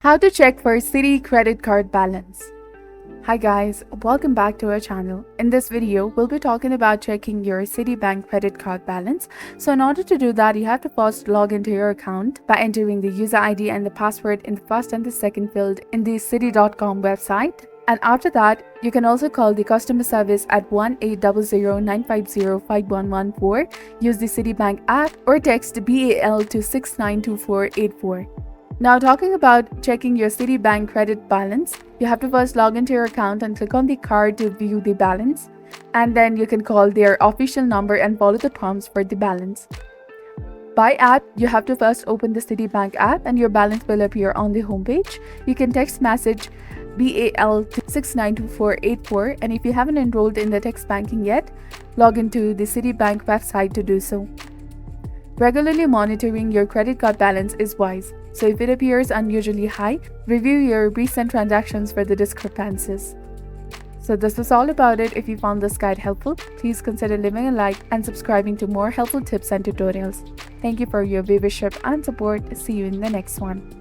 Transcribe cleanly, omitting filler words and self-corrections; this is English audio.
How to check for Citi credit card balance. Hi guys, welcome back to our channel. In this video, we'll be talking about checking your Citibank credit card balance. So in order to do that, you have to first log into your account by entering the user ID and the password in the first and the second field in the citi.com website. And after that, you can also call the customer service at 1-800-950-5114, use the Citibank app, or text BAL to 692484. Now, talking about checking your Citibank credit balance, you have to first log into your account and click on the card to view the balance, and then you can call their official number and follow the prompts for the balance. By app, you have to first open the Citibank app and your balance will appear on the homepage. You can text message BAL to 692484, and if you haven't enrolled in the text banking yet, log into the Citibank website to do so. Regularly monitoring your credit card balance is wise, so if it appears unusually high, review your recent transactions for the discrepancies. So this was all about it. If you found this guide helpful, please consider leaving a like and subscribing to more helpful tips and tutorials. Thank you for your viewership and support. See you in the next one.